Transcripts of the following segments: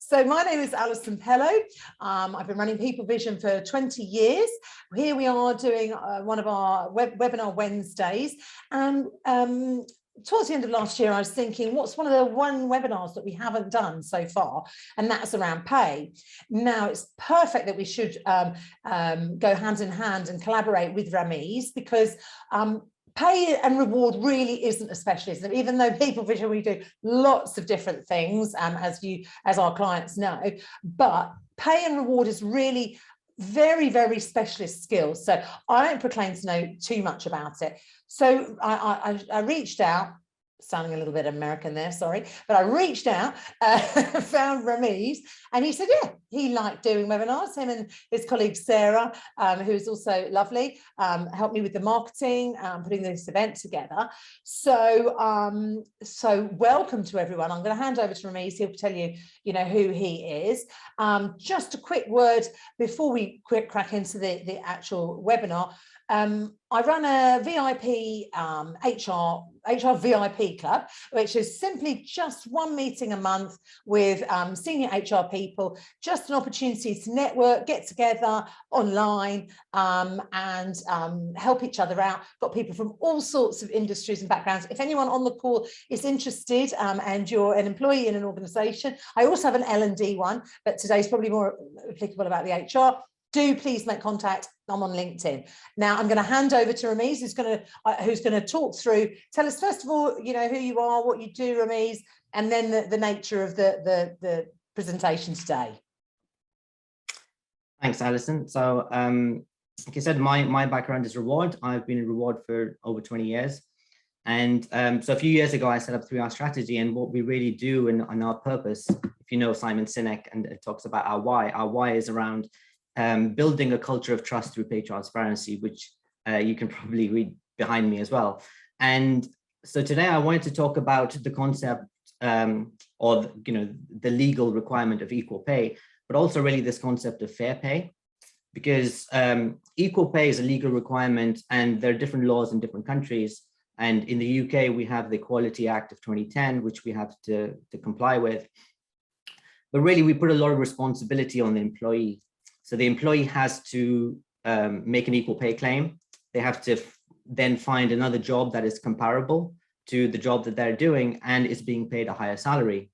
So my name is Alison Pello. I've been running People Vision for 20 years. Here we are doing one of our webinar Wednesdays. And towards the end of last year, I was thinking, what's one of the webinars that we haven't done so far? And that's around pay. Now, it's perfect that we should go hand in hand and collaborate with Ramiz, because pay and reward really isn't a specialism, even though People Vision, we do lots of different things, as our clients know, but pay and reward is really very, very specialist skills. So I don't proclaim to know too much about it. So I reached out, sounding a little bit American there, sorry, but I reached out, found Ramiz, and he said, yeah, he liked doing webinars. Him and his colleague Sarah, who's also lovely, helped me with the marketing, putting this event together. So, so welcome to everyone. I'm going to hand over to Ramiz. He'll tell you, who he is. Just a quick word before we crack into the actual webinar. I run a VIP HR VIP club, which is simply just one meeting a month with senior HR people, just an opportunity to network, get together online, and help each other out. Got people from all sorts of industries and backgrounds. If anyone on the call is interested and you're an employee in an organisation, I also have an L&D one, but today's probably more applicable about the HR. Do please make contact. I'm on LinkedIn. Now I'm going to hand over to Ramiz, who's going to talk through. Tell us first of all, who you are, what you do, Ramiz, and then the nature of the presentation today. Thanks, Alison. So, like I said, my background is reward. I've been in reward for over 20 years, and so a few years ago I set up 3R strategy, and what we really do and our purpose. If you know Simon Sinek, and it talks about our why. Our why is around building a culture of trust through pay transparency, which you can probably read behind me as well. And so today I wanted to talk about the concept of the legal requirement of equal pay, but also really this concept of fair pay, because equal pay is a legal requirement, and there are different laws in different countries. And in the UK, we have the Equality Act of 2010, which we have to comply with. But really, we put a lot of responsibility on the employee. So the employee has to make an equal pay claim. They have to then find another job that is comparable to the job that they're doing and is being paid a higher salary.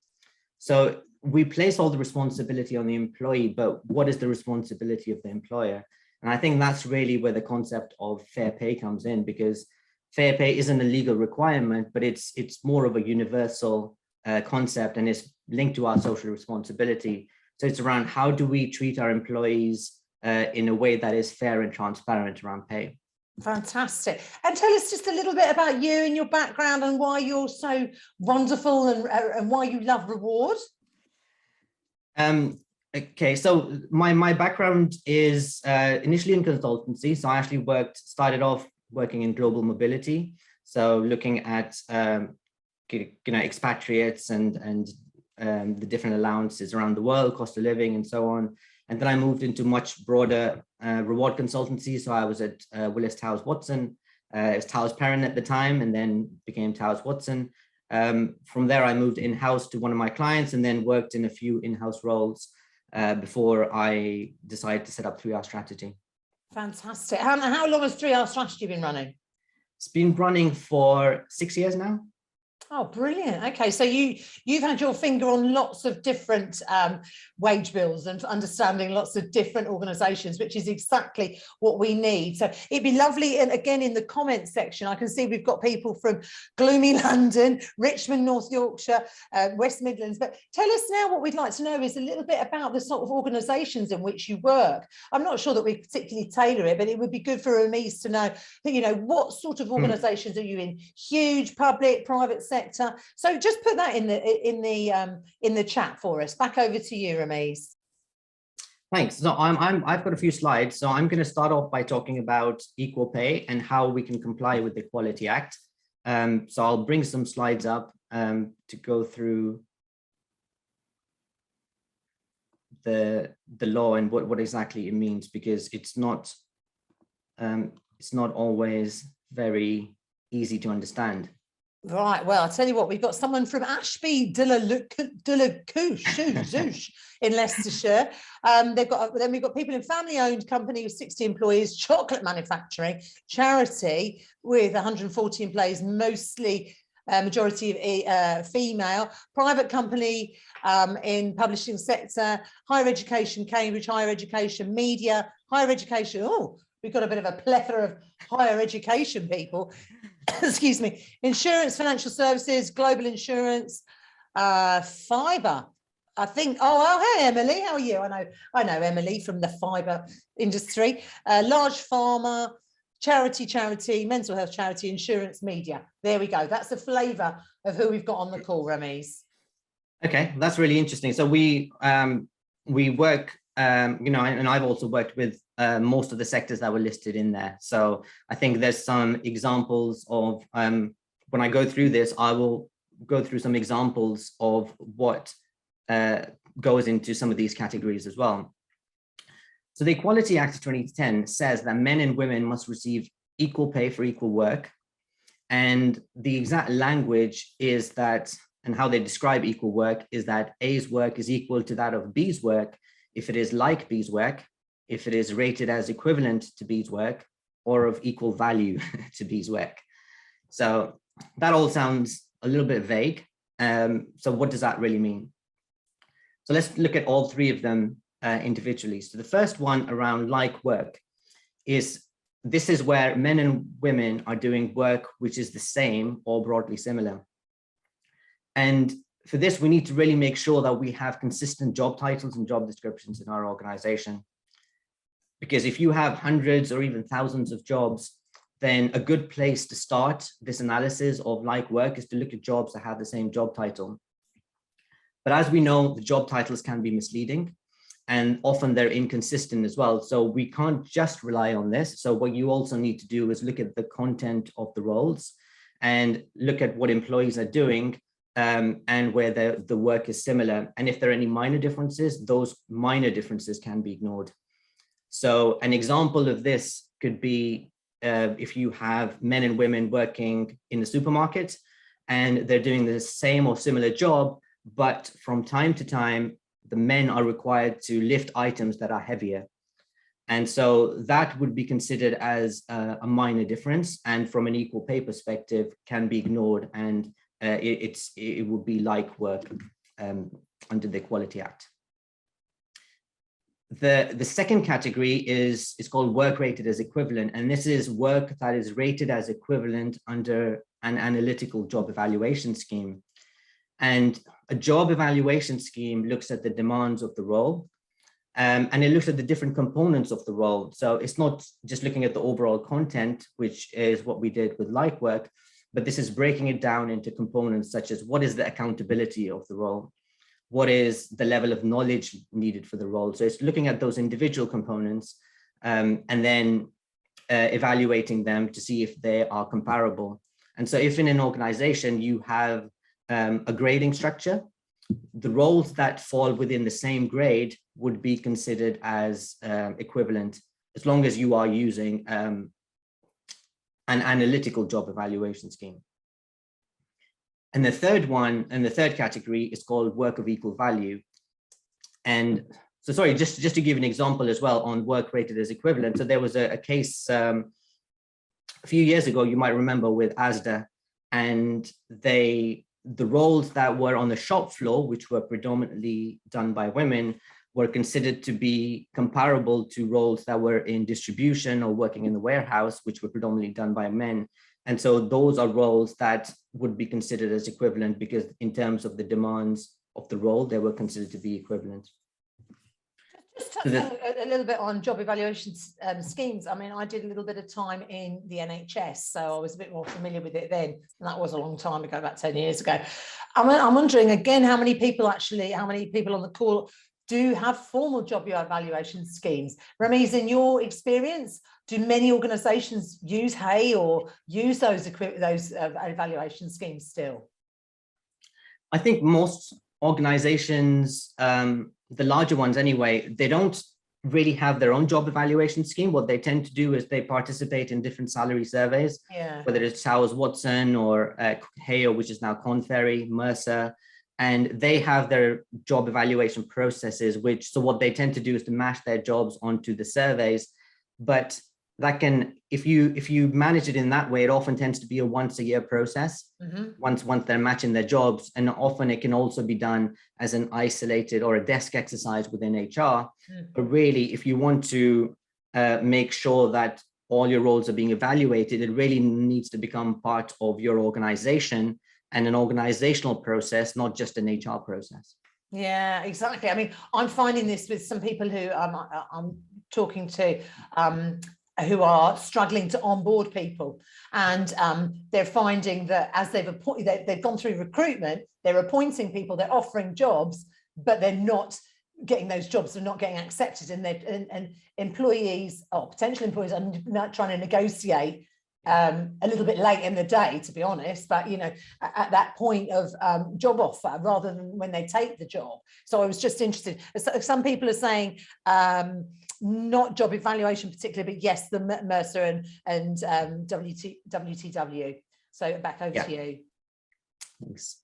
So we place all the responsibility on the employee, but what is the responsibility of the employer? And I think that's really where the concept of fair pay comes in, because fair pay isn't a legal requirement, but it's more of a universal concept, and it's linked to our social responsibility. So it's around how do we treat our employees in a way that is fair and transparent around pay. Fantastic. And tell us just a little bit about you and your background and why you're so wonderful and why you love reward. Okay, so my background is initially in consultancy. So I actually started off working in global mobility. So looking at expatriates and the different allowances around the world, cost of living, and so on. And then I moved into much broader reward consultancy. So I was at Willis Towers Watson. It was Towers Perrin at the time, and then became Towers Watson. From there, I moved in-house to one of my clients, and then worked in a few in-house roles before I decided to set up 3R strategy. Fantastic. How long has 3R strategy been running? It's been running for 6 years now. Oh, brilliant. Okay, so you've had your finger on lots of different wage bills and understanding lots of different organisations, which is exactly what we need. So it'd be lovely, and again in the comments section, I can see we've got people from gloomy London, Richmond, North Yorkshire, West Midlands. But tell us now, what we'd like to know is a little bit about the sort of organisations in which you work. I'm not sure that we particularly tailor it, but it would be good for Ramiz to know, what sort of organisations are you in? Huge, public, private sector? So just put that in the chat for us. Back over to you, Ramiz. Thanks. So I've got a few slides. So I'm going to start off by talking about equal pay and how we can comply with the Equality Act. So I'll bring some slides up to go through the law and what exactly it means, because it's not always very easy to understand. Right. Well, I'll tell you what, we've got someone from Ashby de la Couche in Leicestershire. Then we've got people in family-owned company with 60 employees, chocolate manufacturing, charity with 140 employees, mostly majority of female, private company in publishing sector, higher education, Cambridge, higher education, media, higher education. Oh, we've got a bit of a plethora of higher education people. Excuse me, insurance, financial services, global insurance, fibre. I think, oh, hey, Emily, how are you? I know Emily from the fibre industry, large pharma, charity, mental health charity, insurance, media. There we go. That's the flavour of who we've got on the call, Rameez. Okay, that's really interesting. So we work, and I've also worked with most of the sectors that were listed in there. So I think there's some examples of, when I go through this, I will go through some examples of what goes into some of these categories as well. So the Equality Act of 2010 says that men and women must receive equal pay for equal work. And the exact language is that, and how they describe equal work is that A's work is equal to that of B's work if it is like B's work, if it is rated as equivalent to B's work, or of equal value to B's work. So that all sounds a little bit vague. So what does that really mean? So let's look at all three of them individually. So the first one around like work is, this is where men and women are doing work which is the same or broadly similar. And for this, we need to really make sure that we have consistent job titles and job descriptions in our organization. Because if you have hundreds or even thousands of jobs, then a good place to start this analysis of like work is to look at jobs that have the same job title. But as we know, the job titles can be misleading and often they're inconsistent as well. So we can't just rely on this. So what you also need to do is look at the content of the roles and look at what employees are doing and where the work is similar. And if there are any minor differences, those minor differences can be ignored. So an example of this could be if you have men and women working in the supermarket and they're doing the same or similar job, but from time to time, the men are required to lift items that are heavier. And so that would be considered as a minor difference, and from an equal pay perspective can be ignored, and it would be like work under the Equality Act. The second category is called work rated as equivalent, and this is work that is rated as equivalent under an analytical job evaluation scheme. And a job evaluation scheme looks at the demands of the role, and it looks at the different components of the role. So it's not just looking at the overall content, which is what we did with like work, but this is breaking it down into components such as what is the accountability of the role? What is the level of knowledge needed for the role? So it's looking at those individual components and then evaluating them to see if they are comparable. And so if in an organization you have a grading structure, the roles that fall within the same grade would be considered as equivalent, as long as you are using an analytical job evaluation scheme. And the third one, and the third category is called work of equal value. And so, sorry, just to give an example as well on work rated as equivalent. So there was a case a few years ago, you might remember, with ASDA, and the roles that were on the shop floor, which were predominantly done by women, were considered to be comparable to roles that were in distribution or working in the warehouse, which were predominantly done by men. And so those are roles that would be considered as equivalent because in terms of the demands of the role, they were considered to be equivalent. Just touch on a little bit on job evaluation schemes. I mean, I did a little bit of time in the NHS, so I was a bit more familiar with it then. And that was a long time ago, about 10 years ago. I'm wondering again, how many people on the call do have formal job evaluation schemes? Rameez, in your experience, do many organisations use HAY or use those evaluation schemes still? I think most organisations, the larger ones anyway, they don't really have their own job evaluation scheme. What they tend to do is they participate in different salary surveys, whether it's Towers Watson or Hale, which is now Korn Ferry, Mercer, and they have their job evaluation processes, so what they tend to do is to match their jobs onto the surveys. But that can, if you manage it in that way, it often tends to be a once a year process, once they're matching their jobs. And often it can also be done as an isolated or a desk exercise within HR. But really, if you want to make sure that all your roles are being evaluated, it really needs to become part of your organization and an organizational process, not just an HR process. Yeah, exactly. I mean, I'm finding this with some people who I'm talking to, who are struggling to onboard people, and they're finding that as they've gone through recruitment, they're appointing people, they're offering jobs, but they're not getting those jobs, they're not getting accepted, and employees or potential employees are not trying to negotiate a little bit late in the day, to be honest, but at that point of job offer rather than when they take the job. So I was just interested. Some people are saying not job evaluation particularly, but yes, the Mercer and WTW. So back over to you. Thanks.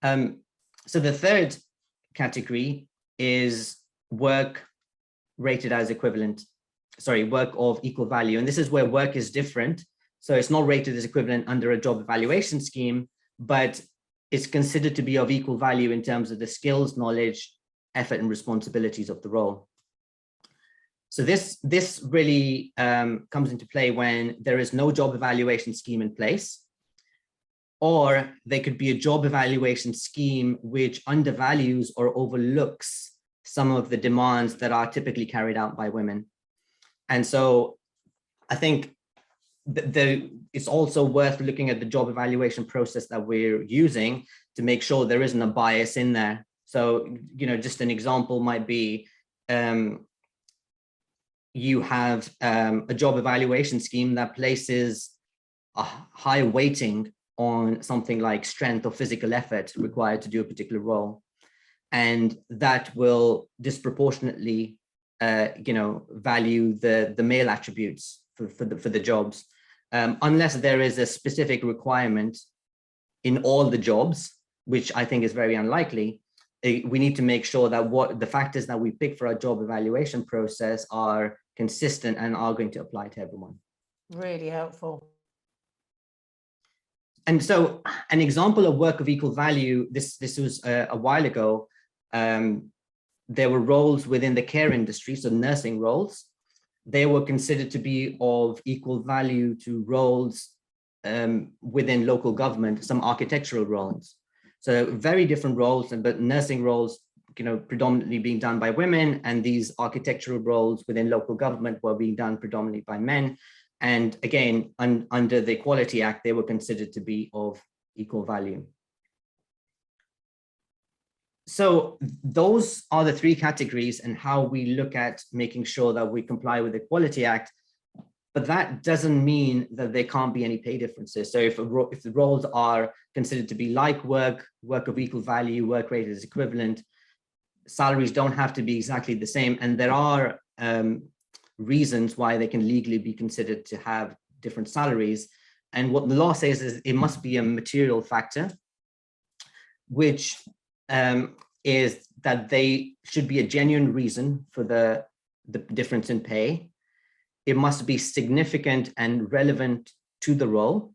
So the third category is work rated as equivalent, work of equal value. And this is where work is different. So it's not rated as equivalent under a job evaluation scheme, but it's considered to be of equal value in terms of the skills, knowledge, effort, and responsibilities of the role. So this really comes into play when there is no job evaluation scheme in place, or there could be a job evaluation scheme which undervalues or overlooks some of the demands that are typically carried out by women. And so I think it's also worth looking at the job evaluation process that we're using to make sure there isn't a bias in there. So, just an example might be you have a job evaluation scheme that places a high weighting on something like strength or physical effort required to do a particular role. And that will disproportionately, value the male attributes for the jobs, unless there is a specific requirement in all the jobs, which I think is very unlikely. We need to make sure that what the factors that we pick for our job evaluation process are consistent and are going to apply to everyone. Really helpful. And so an example of work of equal value, this was a while ago. There were roles within the care industry, so nursing roles. They were considered to be of equal value to roles within local government, some architectural roles. So very different roles, but nursing roles, predominantly being done by women, and these architectural roles within local government were being done predominantly by men. And again, under the Equality Act, they were considered to be of equal value. So those are the three categories and how we look at making sure that we comply with the Equality Act. But that doesn't mean that there can't be any pay differences. So if the roles are considered to be like work of equal value, work rated as equivalent, salaries don't have to be exactly the same. And there are reasons why they can legally be considered to have different salaries. And what the law says is it must be a material factor, which is that they should be a genuine reason for the difference in pay. It must be significant and relevant to the role.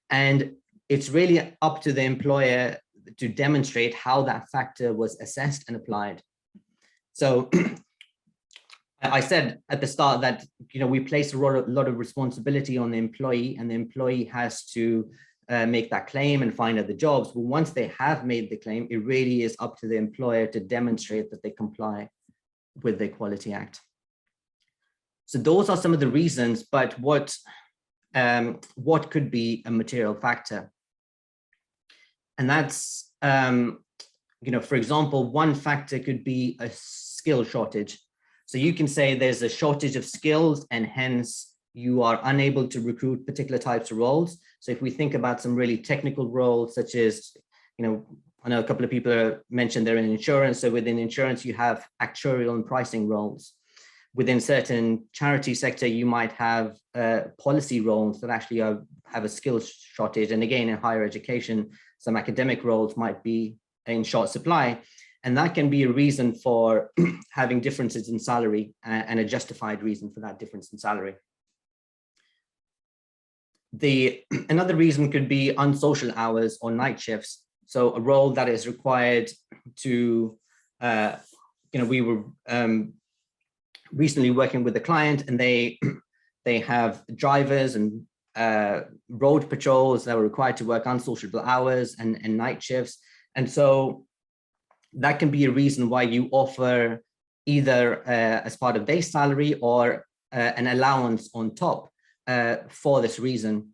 And it's really up to the employer to demonstrate how that factor was assessed and applied. So I said at the start that we place a lot of responsibility on the employee, and the employee has to make that claim and find other jobs. But once they have made the claim, it really is up to the employer to demonstrate that they comply with the Equality Act. So those are some of the reasons, but what could be a material factor? And that's, for example, one factor could be a skill shortage. So you can say there's a shortage of skills and hence you are unable to recruit particular types of roles. So if we think about some really technical roles, such as, I know a couple of people mentioned they're in insurance. So within insurance, you have actuarial and pricing roles. within certain charity sector, you might have policy roles that actually have a skills shortage. And again, in higher education, some academic roles might be in short supply. And that can be a reason for having differences in salary and a justified reason for that difference in salary. Another reason could be unsocial hours or night shifts. So a role that is required to, we were recently working with a client, and they have drivers and road patrols that were required to work unsociable hours and night shifts. And so that can be a reason why you offer either as part of base salary or an allowance on top for this reason.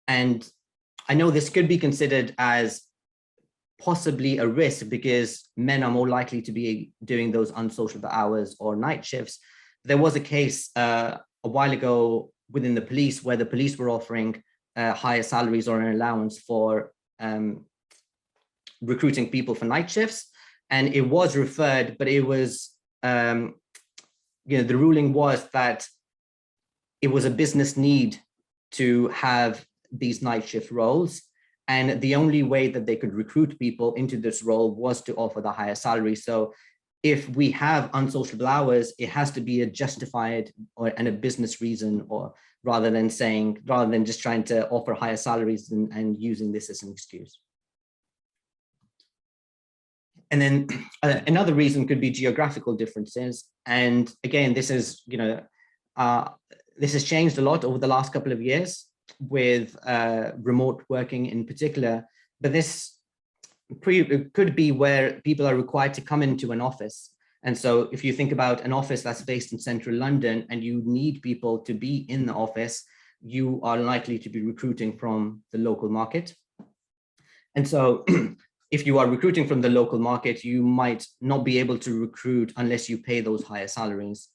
And I know this could be considered as possibly a risk because men are more likely to be doing those unsociable hours or night shifts. There was a case a while ago within the police where the police were offering higher salaries or an allowance for recruiting people for night shifts. And it was referred, but it was, the ruling was that it was a business need to have these night shift roles. And the only way that they could recruit people into this role was to offer the higher salary. So if we have unsociable hours, it has to be a justified and a business reason, or rather than just trying to offer higher salaries and using this as an excuse. And then another reason could be geographical differences. And again, this is, this has changed a lot over the last couple of years with remote working in particular, but this could be where people are required to come into an office. And so if you think about an office that's based in central London and you need people to be in the office, you are likely to be recruiting from the local market. And so if you are recruiting from the local market, you might not be able to recruit unless you pay those higher salaries.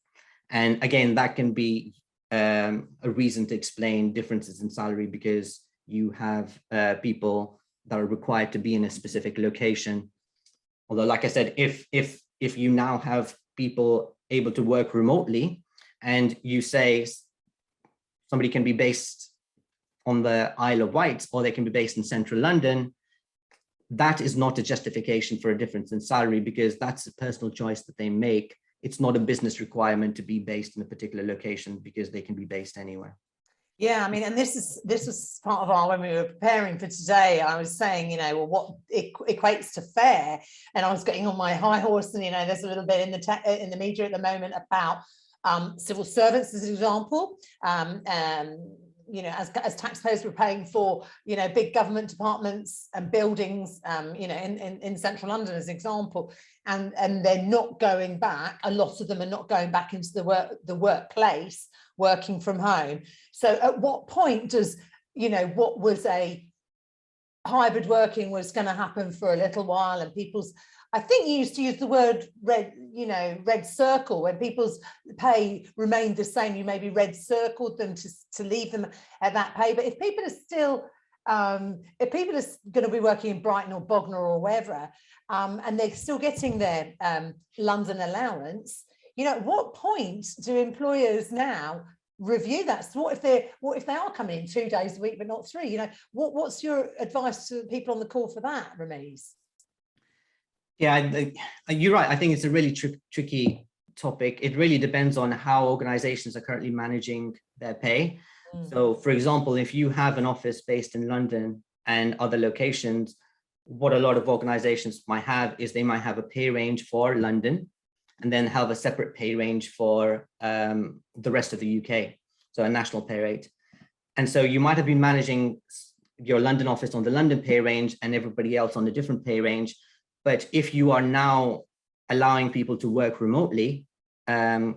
And again, that can be a reason to explain differences in salary because you have people that are required to be in a specific location. Although, like I said, if you now have people able to work remotely and you say somebody can be based on the Isle of Wight or they can be based in central London, that is not a justification for a difference in salary because that's a personal choice that they make. It's not a business requirement to be based in a particular location because they can be based anywhere. Yeah, I mean, and this was part of our, when we were preparing for today, I was saying, well, what equates to fair, and I was getting on my high horse, and there's a little bit in the media at the moment about civil servants as an example. As taxpayers, we're paying for big government departments and buildings, in central London as an example, and they're not going back. A lot of them are not going back into the workplace, working from home. So at what point does what was a hybrid working was going to happen for a little while, and I think you used to use the word red circle, when people's pay remained the same, you maybe red circled them to leave them at that pay. But if people are still, if people are going to be working in Brighton or Bognor or wherever, and they're still getting their London allowance, at what point do employers now review that? So what if they are coming in 2 days a week but not 3? What's your advice to people on the call for that, Rameez? Yeah, you're right. I think it's a really tricky topic. It really depends on how organizations are currently managing their pay. So, for example, if you have an office based in London and other locations, what a lot of organizations might have is they might have a pay range for London and then have a separate pay range for the rest of the UK, so a national pay rate. And so you might have been managing your London office on the London pay range and everybody else on a different pay range. But if you are now allowing people to work remotely, so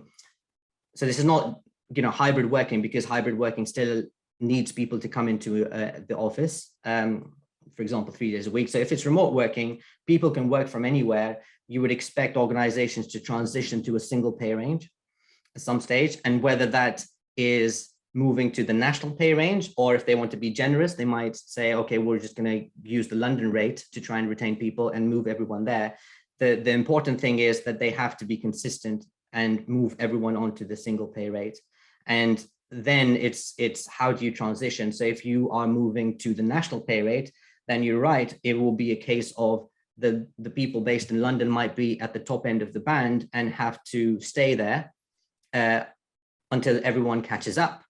this is not, hybrid working, because hybrid working still needs people to come into the office, for example, 3 days a week. So if it's remote working, people can work from anywhere. You would expect organizations to transition to a single pay range at some stage, and whether that is moving to the national pay range, or if they want to be generous, they might say, okay, we're just going to use the London rate to try and retain people and move everyone there. The important thing is that they have to be consistent and move everyone onto the single pay rate. And then it's how do you transition? So if you are moving to the national pay rate, then you're right, it will be a case of the people based in London might be at the top end of the band and have to stay there until everyone catches up.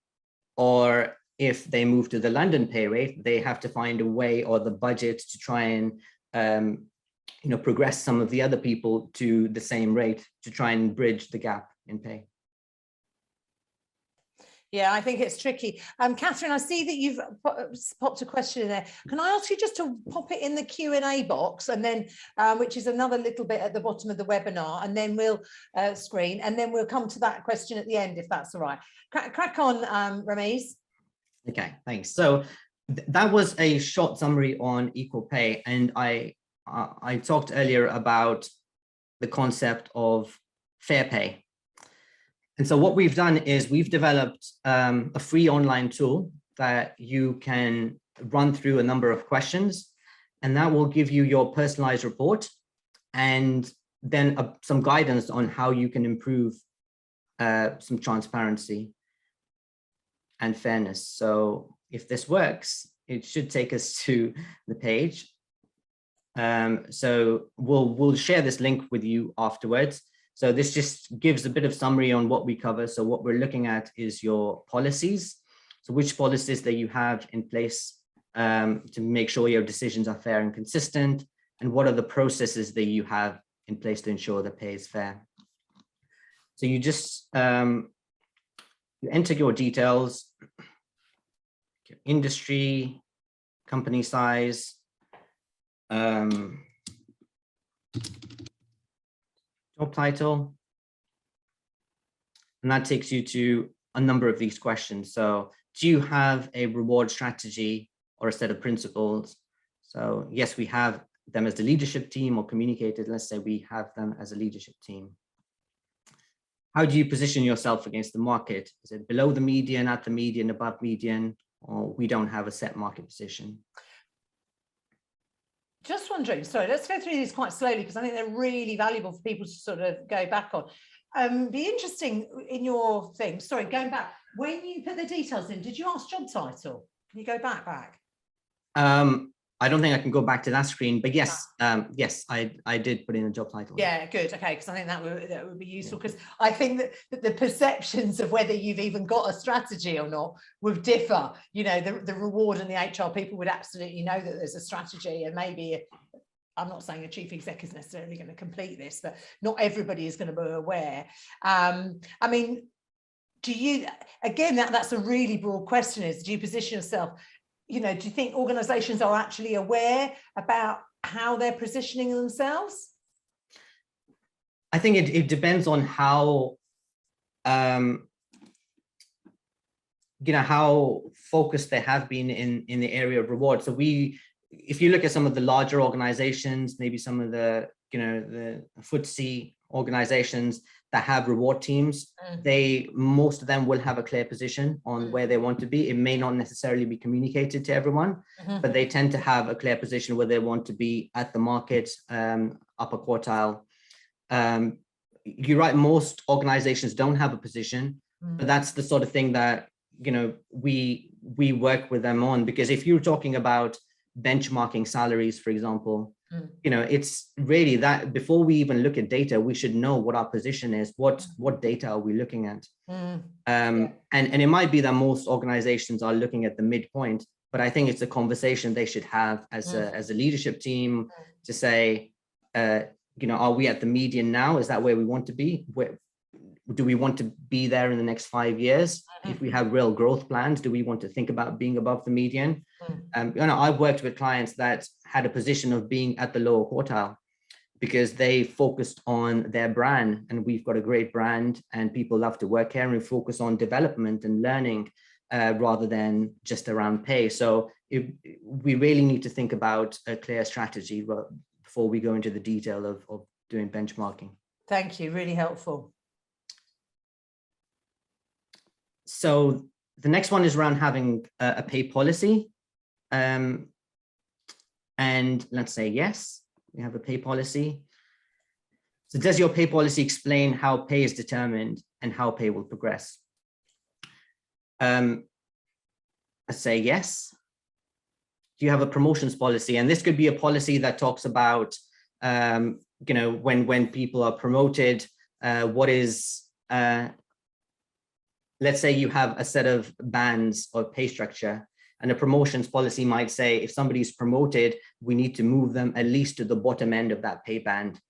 Or if they move to the London pay rate, they have to find a way or the budget to try and progress some of the other people to the same rate to try and bridge the gap in pay. Yeah, I think it's tricky. Catherine, I see that you've popped a question in there. Can I ask you just to pop it in the Q&A box, and then which is another little bit at the bottom of the webinar, and then we'll screen, and then we'll come to that question at the end, if that's all right. Crack on, Rameez. Okay, thanks. So that was a short summary on equal pay, and I talked earlier about the concept of fair pay. And so what we've done is we've developed a free online tool that you can run through a number of questions, and that will give you your personalized report and then some guidance on how you can improve some transparency and fairness. So if this works, it should take us to the page. So we'll share this link with you afterwards. So this just gives a bit of summary on what we cover. So what we're looking at is your policies. So which policies that you have in place to make sure your decisions are fair and consistent, and what are the processes that you have in place to ensure that pay is fair. So you just you enter your details, your industry, company size, job title, and that takes you to a number of these questions. So do you have a reward strategy or a set of principles? So yes, we have them as the leadership team, or communicated. Let's say we have them as a leadership team. How do you position yourself against the market? Is it below the median, at the median, above median, or we don't have a set market position? Just wondering, sorry, let's go through these quite slowly because I think they're really valuable for people to sort of go back on. Be interesting in your thing. Sorry, going back, when you put the details in, did you ask job title? Can you go back? I don't think I can go back to that screen, but yes, yes, I did put in a job title. Yeah, good. Okay, because I think that would be useful, because I think that the perceptions of whether you've even got a strategy or not would differ. You know, the reward and the HR people would absolutely know that there's a strategy, and maybe, I'm not saying a chief exec is necessarily going to complete this, but not everybody is going to be aware. I mean, do you, again, that's a really broad question, is do you position yourself, you know, do you think organizations are actually aware about how they're positioning themselves? I think it depends on how, you know, how focused they have been in the area of reward. So if you look at some of the larger organizations, maybe some of the, you know, the FTSE organizations that have reward teams, most of them will have a clear position on where they want to be. It may not necessarily be communicated to everyone, but they tend to have a clear position where they want to be at the market, upper quartile. You're right, most organizations don't have a position, but that's the sort of thing that, you know, we work with them on, because if you're talking about benchmarking salaries, for example, you know, it's really that before we even look at data, we should know what our position is, what data are we looking at. And it might be that most organizations are looking at the midpoint, but I think it's a conversation they should have as a leadership team to say, you know, are we at the median now? Is that where we want to be? Do we want to be there in the next 5 years? If we have real growth plans, do we want to think about being above the median? You know, I've worked with clients that had a position of being at the lower quartile because they focused on their brand, and we've got a great brand and people love to work here, and we focus on development and learning rather than just around pay. So we really need to think about a clear strategy before we go into the detail of doing benchmarking. Thank you, really helpful. So the next one is around having a pay policy. And let's say, yes, we have a pay policy. So does your pay policy explain how pay is determined and how pay will progress? I say yes. Do you have a promotions policy? And this could be a policy that talks about, when people are promoted, what is, let's say you have a set of bands or pay structure, and a promotions policy might say, if somebody is promoted, we need to move them at least to the bottom end of that pay band,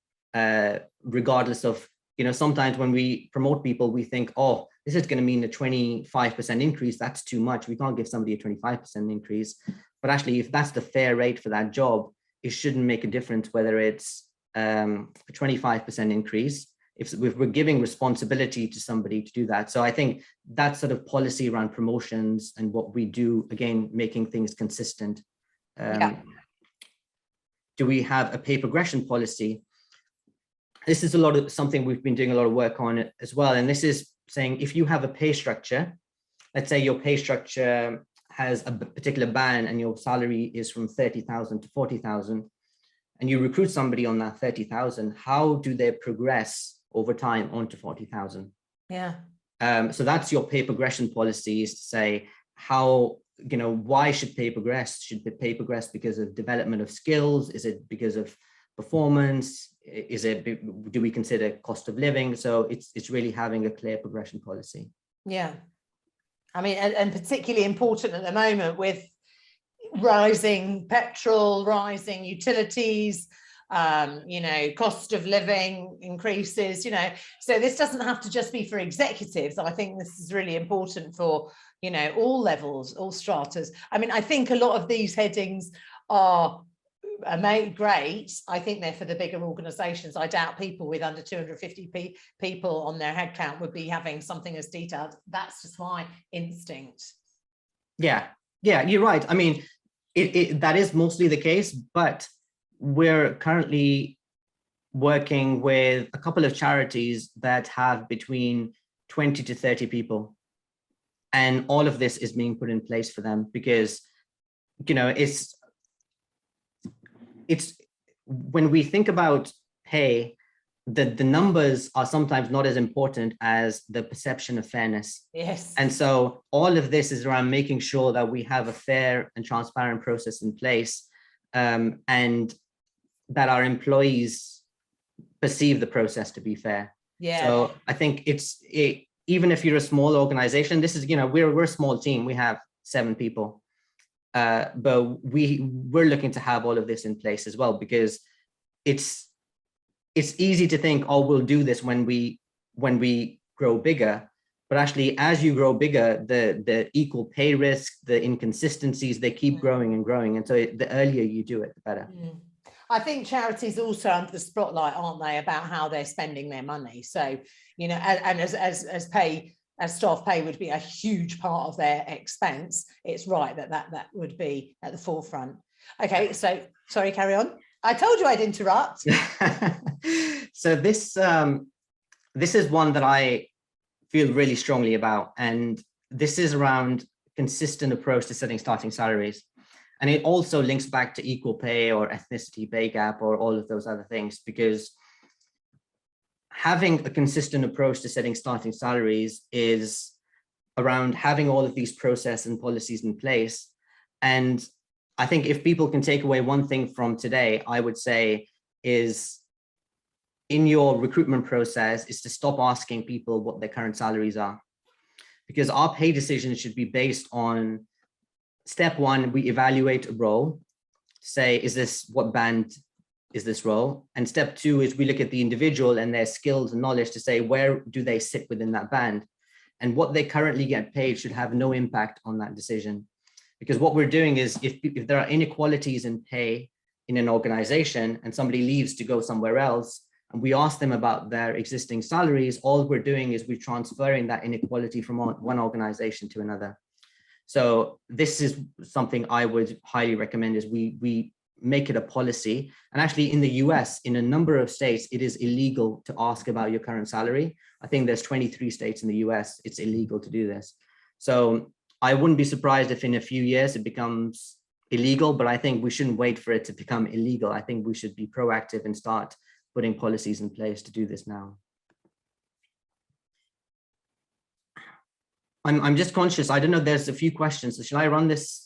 regardless of, sometimes when we promote people, we think, oh, this is going to mean a 25% increase. That's too much. We can't give somebody a 25% increase. But actually, if that's the fair rate for that job, it shouldn't make a difference whether it's a 25% increase. If we're giving responsibility to somebody to do that. So I think that sort of policy around promotions and what we do, again, making things consistent. Do we have a pay progression policy? This is something we've been doing a lot of work on as well. And this is saying, if you have a pay structure, let's say your pay structure has a particular band and your salary is from 30,000 to 40,000, and you recruit somebody on that 30,000, how do they progress over time onto 40,000? Yeah. So that's your pay progression policy, is to say how, why should pay progress? Should the pay progress because of development of skills? Is it because of performance? Do we consider cost of living? So it's really having a clear progression policy. Yeah. I mean, and particularly important at the moment with rising petrol, rising utilities, cost of living increases, so this doesn't have to just be for executives. I think this is really important for, all levels, all stratas. I mean, I think a lot of these headings are great. I think they're for the bigger organizations. I doubt people with under 250 people on their headcount would be having something as detailed. That's just my instinct. Yeah, you're right. I mean, that is mostly the case, but we're currently working with a couple of charities that have between 20 to 30 people. And all of this is being put in place for them because, it's when we think about pay, the numbers are sometimes not as important as the perception of fairness. Yes. And so all of this is around making sure that we have a fair and transparent process in place, and that our employees perceive the process to be fair. Yeah. So I think even if you're a small organization, this is, we're a small team. We have 7 people. But we're looking to have all of this in place as well, because it's easy to think, oh, we'll do this when we grow bigger. But actually, as you grow bigger, the equal pay risk, the inconsistencies, they keep growing and growing. And so the earlier you do it, the better. I think charities also under the spotlight, aren't they, about how they're spending their money. So, and as staff pay would be a huge part of their expense, it's right that would be at the forefront. Okay, so sorry, carry on. I told you I'd interrupt. So this is one that I feel really strongly about, and this is around consistent approach to setting starting salaries. And it also links back to equal pay or ethnicity pay gap or all of those other things, because having a consistent approach to setting starting salaries is around having all of these processes and policies in place. And I think if people can take away one thing from today, I would say is in your recruitment process is to stop asking people what their current salaries are, because our pay decisions should be based on step one. We evaluate a role, say, what band is this role? And step two is we look at the individual and their skills and knowledge to say, where do they sit within that band? And what they currently get paid should have no impact on that decision. Because what we're doing is if there are inequalities in pay in an organization and somebody leaves to go somewhere else, and we ask them about their existing salaries, all we're doing is we're transferring that inequality from one organization to another. So this is something I would highly recommend, is we make it a policy. And actually in the US, in a number of states, it is illegal to ask about your current salary. I think there's 23 states in the US, it's illegal to do this. So I wouldn't be surprised if in a few years it becomes illegal, but I think we shouldn't wait for it to become illegal. I think we should be proactive and start putting policies in place to do this now. I'm just conscious, I don't know, there's a few questions. So should I run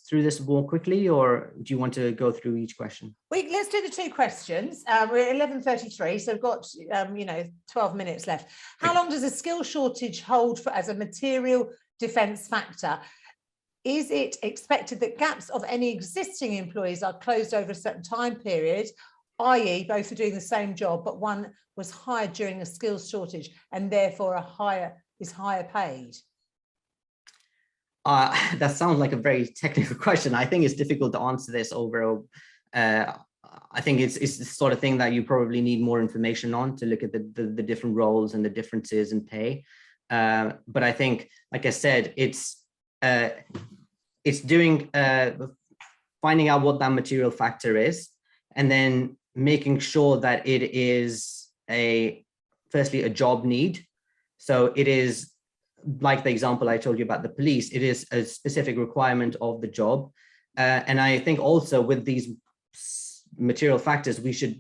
through this more quickly, or do you want to go through each question? Let's do the 2 questions. We're at 11:33, so we've got 12 minutes left. How long does a skill shortage hold as a material defence factor? Is it expected that gaps of any existing employees are closed over a certain time period, i.e. both are doing the same job, but one was hired during a skills shortage and therefore is higher paid? That sounds like a very technical question. I think it's difficult to answer this over. I think it's the sort of thing that you probably need more information on to look at the different roles and the differences in pay. But I think, like I said, it's doing finding out what that material factor is, and then making sure that it is firstly a job need. So it is, like the example I told you about the police, it is a specific requirement of the job. And I think also with these material factors, we should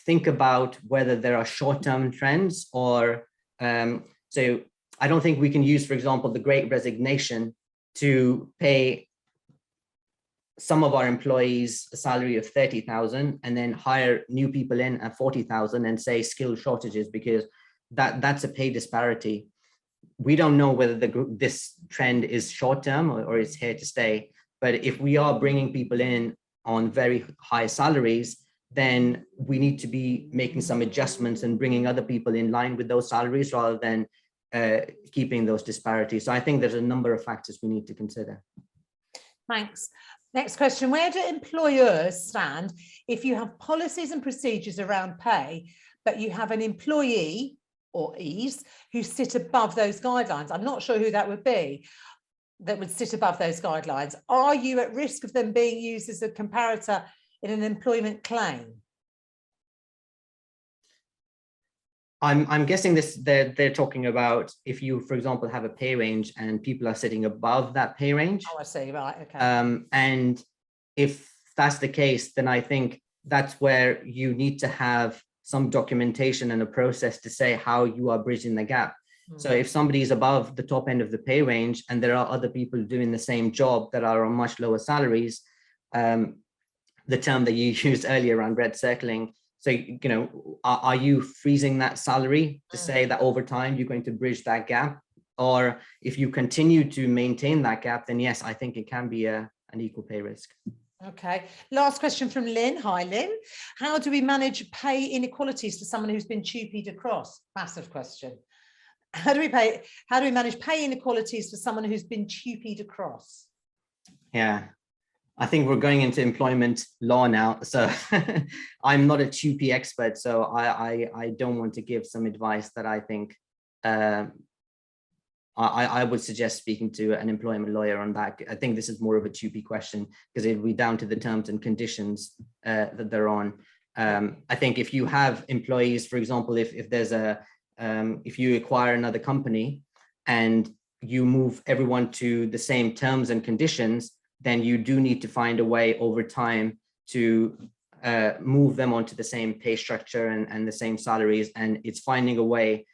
think about whether there are short-term trends or, so I don't think we can use, for example, the Great Resignation to pay some of our employees a salary of 30,000 and then hire new people in at 40,000 and say skill shortages, because that's a pay disparity. We don't know whether this trend is short-term or is here to stay. But if we are bringing people in on very high salaries, then we need to be making some adjustments and bringing other people in line with those salaries rather than keeping those disparities. So I think there's a number of factors we need to consider. Thanks. Next question, where do employers stand if you have policies and procedures around pay, but you have an employee or ease who sit above those guidelines? I'm not sure who that would be, that would sit above those guidelines. Are you at risk of them being used as a comparator in an employment claim? I'm guessing they're talking about if you, for example, have a pay range and people are sitting above that pay range. Oh, I see, right, okay. And if that's the case, then I think that's where you need to have some documentation and a process to say how you are bridging the gap. So if somebody is above the top end of the pay range and there are other people doing the same job that are on much lower salaries, the term that you used earlier around red circling. So, are you freezing that salary to say that over time you're going to bridge that gap? Or if you continue to maintain that gap, then yes, I think it can be an equal pay risk. Okay, last question from Lynn. Hi, Lynn. How do we manage pay inequalities for someone who's been TUPE'd across? Massive question. How do we manage pay inequalities for someone who's been TUPE'd across? Yeah, I think we're going into employment law now. So I'm not a TUPE expert, so I don't want to give some advice that I think I would suggest speaking to an employment lawyer on that. I think this is more of a TUPE question because it would be down to the terms and conditions that they're on. I think if you have employees, for example, if there's if you acquire another company and you move everyone to the same terms and conditions, then you do need to find a way over time to move them onto the same pay structure and the same salaries. And it's finding a way,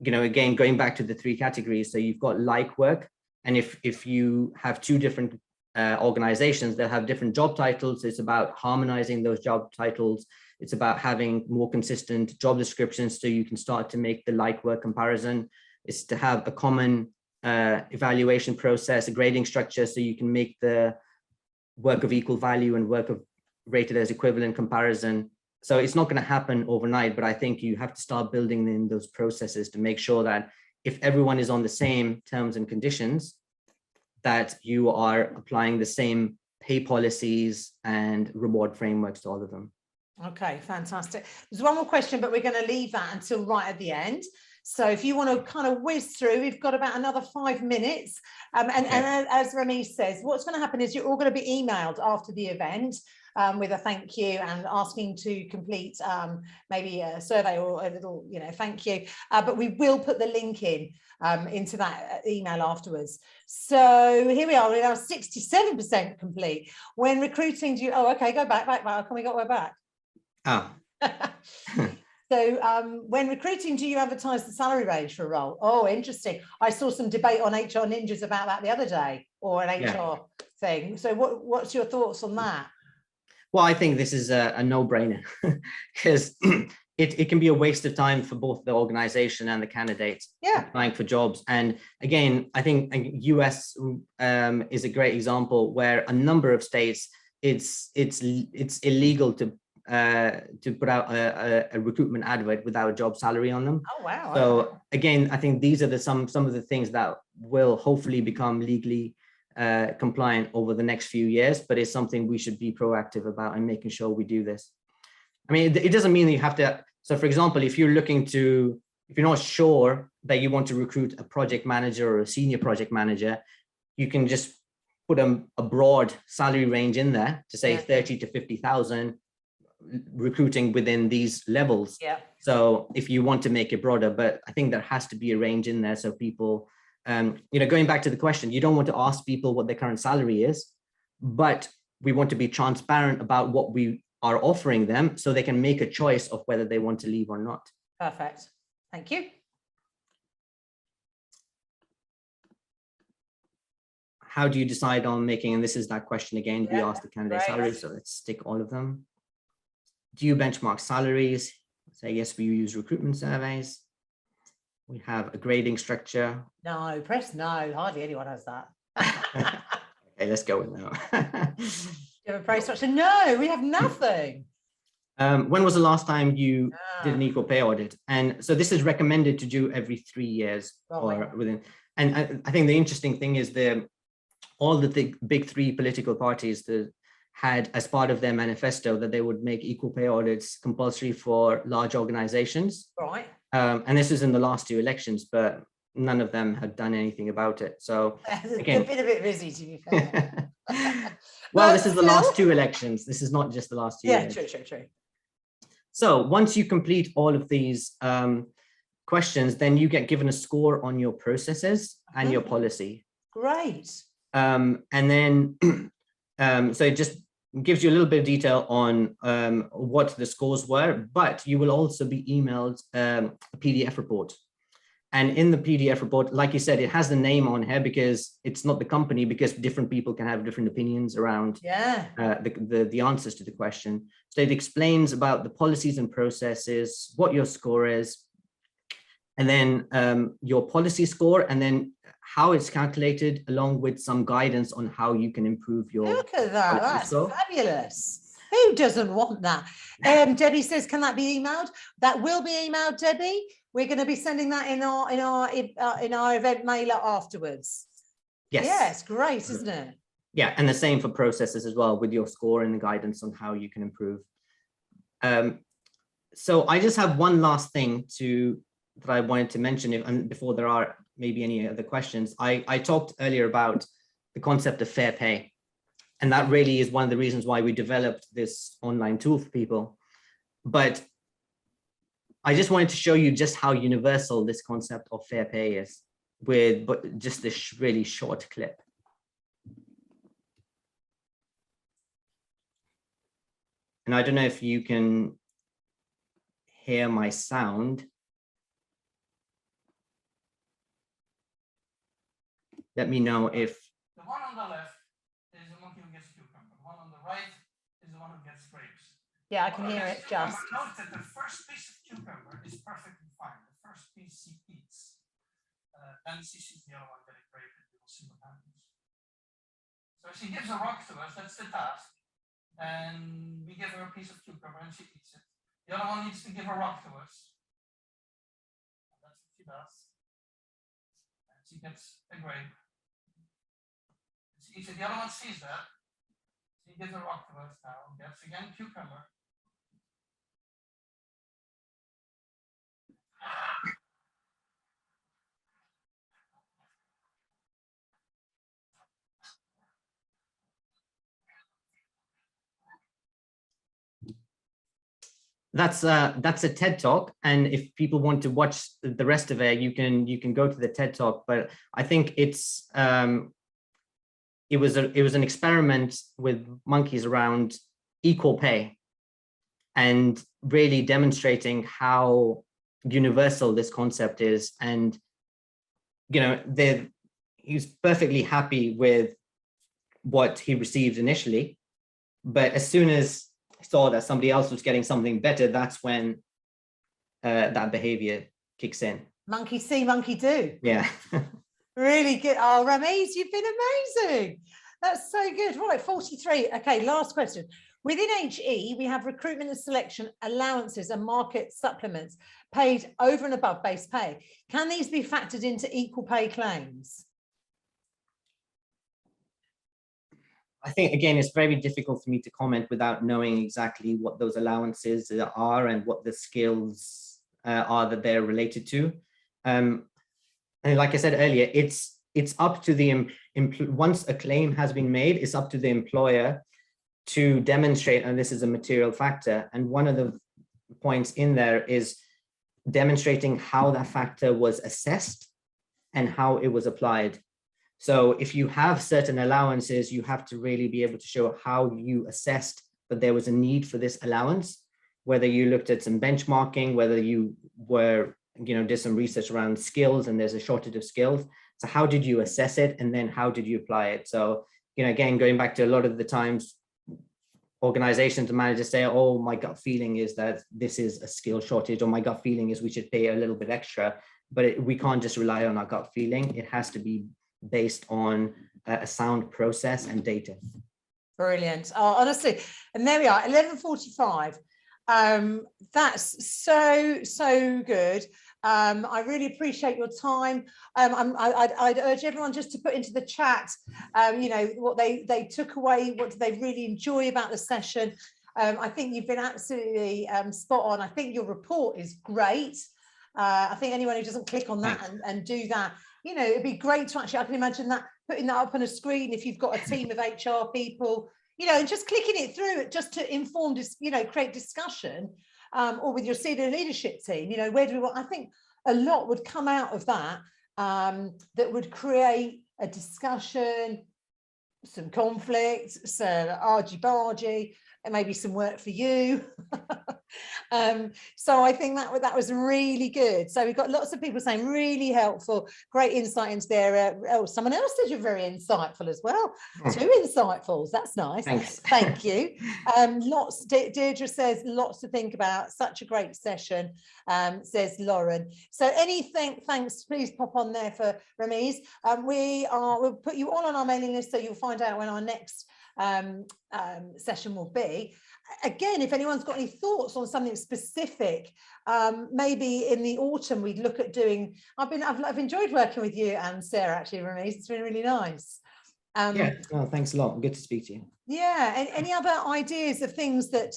again, going back to the 3 categories. So you've got like work. And if you have 2 different organizations that have different job titles, it's about harmonizing those job titles. It's about having more consistent job descriptions so you can start to make the like work comparison. It's to have a common evaluation process, a grading structure, so you can make the work of equal value and work of rated as equivalent comparison. So it's not going to happen overnight, but I think you have to start building in those processes to make sure that if everyone is on the same terms and conditions, that you are applying the same pay policies and reward frameworks to all of them. Okay, fantastic. There's one more question, but we're going to leave that until right at the end. So if you want to kind of whiz through, we've got about another 5 minutes. And as Ramesh says, what's going to happen is you're all going to be emailed after the event with a thank you and asking to complete maybe a survey or a little, thank you. But we will put the link in into that email afterwards. So here we are, we're now 67% complete. When recruiting, go back. Can we go back? Oh. So when recruiting, do you advertise the salary range for a role? Oh, interesting. I saw some debate on HR Ninjas about that the other day, or an HR thing. So what's your thoughts on that? Well, I think this is a no-brainer because it can be a waste of time for both the organization and the candidates applying for jobs. And again, I think US is a great example where a number of states, it's illegal to put out a recruitment advert without a job salary on them. Oh, wow. So again, I think these are some of the things that will hopefully become legally compliant over the next few years, but it's something we should be proactive about and making sure we do this. I mean, it doesn't mean that you have to. So for example, if you're not sure that you want to recruit a project manager or a senior project manager, you can just put a broad salary range in there to say 30 to 50,000 recruiting within these levels. Yeah. So if you want to make it broader, but I think there has to be a range in there so people, going back to the question, you don't want to ask people what their current salary is, but we want to be transparent about what we are offering them so they can make a choice of whether they want to leave or not. Perfect. Thank you. How do you decide on making, and this is that question again, we ask the candidate salaries, so let's stick all of them. Do you benchmark salaries? Say yes, we use recruitment surveys. We have a grading structure. No, press no. Hardly anyone has that. Okay, let's go with no. You have a price structure? No, we have nothing. When was the last time you did an equal pay audit? And so this is recommended to do every 3 years or within. And I think the interesting thing is all the big three political parties that had as part of their manifesto that they would make equal pay audits compulsory for large organizations. Right. And this was in the last 2 elections, but none of them had done anything about it. So again, they've been a bit busy, to be fair. well, this is the last 2 elections. This is not just the last 2 years. Yeah, true. So once you complete all of these questions, then you get given a score on your processes and your policy. Great. And then, so it just gives you a little bit of detail on what the scores were, but you will also be emailed a PDF report. And in the PDF report, like you said, it has the name on here because it's not the company, because different people can have different opinions around the answers to the question. So it explains about the policies and processes, what your score is, and then your policy score, and then how it's calculated, along with some guidance on how you can improve your. Look at that, that's fabulous. Who doesn't want that? Debbie says, can that be emailed? That will be emailed, Debbie. We're going to be sending that in our event mailer afterwards. Yes. Yeah, it's great, isn't it? Yeah, and the same for processes as well, with your score and the guidance on how you can improve. So I just have one last thing that I wanted to mention, and before there are maybe any other questions. I talked earlier about the concept of fair pay, and that really is one of the reasons why we developed this online tool for people. But I just wanted to show you just how universal this concept of fair pay is with just this really short clip. And I don't know if you can hear my sound. Let me know if. The one on the left is the monkey who gets cucumber. The one on the right is the one who gets grapes. Yeah, I can hear it just. Note that the first piece of cucumber is perfectly fine. The first piece she eats. Then she sees the other one getting grape, and we will see what happens. So she gives a rock to us, that's the task. And we give her a piece of cucumber and she eats it. The other one needs to give a rock to us. And that's what she does. And she gets a grape. She eats it. The other one sees that. She gives a rock to us now, gets again cucumber. That's a TED Talk, and if people want to watch the rest of it, you can go to the TED Talk. But I think it was an experiment with monkeys around equal pay, and really demonstrating how universal this concept is. And, you know, he's perfectly happy with what he received initially, but as soon as he saw that somebody else was getting something better, that's when that behavior kicks in. Monkey see, monkey do. Yeah. Really good. Oh, Ramiz, you've been amazing. That's so good. Right, 43. Okay, last question. Within HE, we have recruitment and selection, allowances and market supplements paid over and above base pay. Can these be factored into equal pay claims? I think, again, it's very difficult for me to comment without knowing exactly what those allowances are and what the skills are that they're related to. And like I said earlier, it's up to the once a claim has been made, it's up to the employer to demonstrate, and this is a material factor. And one of the points in there is demonstrating how that factor was assessed and how it was applied. So if you have certain allowances, you have to really be able to show how you assessed that there was a need for this allowance, whether you looked at some benchmarking, whether you were, you know, did some research around skills and there's a shortage of skills. So how did you assess it? And then how did you apply it? So, you know, again, going back to a lot of the times, organizations and managers say, oh, my gut feeling is that this is a skill shortage, or my gut feeling is we should pay a little bit extra, but we can't just rely on our gut feeling. It has to be based on a sound process and data. Brilliant. Oh, honestly, and there we are, 11:45. That's so good. I really appreciate your time. I'd urge everyone just to put into the chat, you know, what they took away, what did they really enjoy about the session. I think you've been absolutely spot on. I think your report is great. I think anyone who doesn't click on that and do that, you know, it'd be great to actually, I can imagine that, putting that up on a screen if you've got a team of HR people, you know, and just clicking it through just to inform, you know, create discussion, or with your senior leadership team, you know, where do we want, I think a lot would come out of that, that would create a discussion, some conflict, some argy-bargy, and maybe some work for you. So I think that was really good. So we've got lots of people saying really helpful, great insight into there. Oh, someone else said you're very insightful as well. Two insightfuls, that's nice. Thanks. Thank you. Deirdre says lots to think about, such a great session, says Lauren. So anything, thanks, please pop on there for Ramiz. We'll put you all on our mailing list so you'll find out when our next session will be. Again, if anyone's got any thoughts on something specific, maybe in the autumn we'd look at doing. I've enjoyed working with you and Sarah, actually, Ramiz. It's been really nice. Yeah, well, thanks a lot. Good to speak to you. Yeah, and any other ideas of things that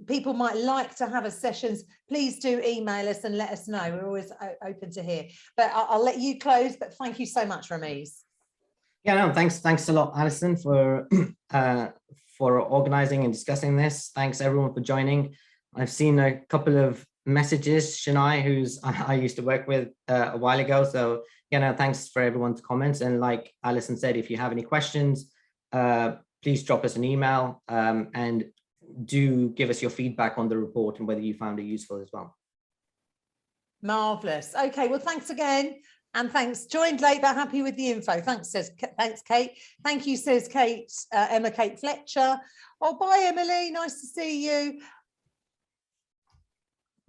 people might like to have as sessions, please do email us and let us know. We're always open to hear. But I'll let you close, but thank you so much, Ramiz. Yeah, no, thanks a lot, Alison, for organizing and discussing this. Thanks everyone for joining. I've seen a couple of messages, Shania, who's I used to work with a while ago. So, you know, thanks for everyone's comments. And like Alison said, if you have any questions, please drop us an email, and do give us your feedback on the report and whether you found it useful as well. Marvelous. Okay, well, thanks again. And thanks. Joined late, but happy with the info. Thanks, Kate. Thank you, says Kate, Emma Kate Fletcher. Oh, bye, Emily. Nice to see you.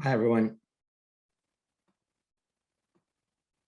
Hi, everyone.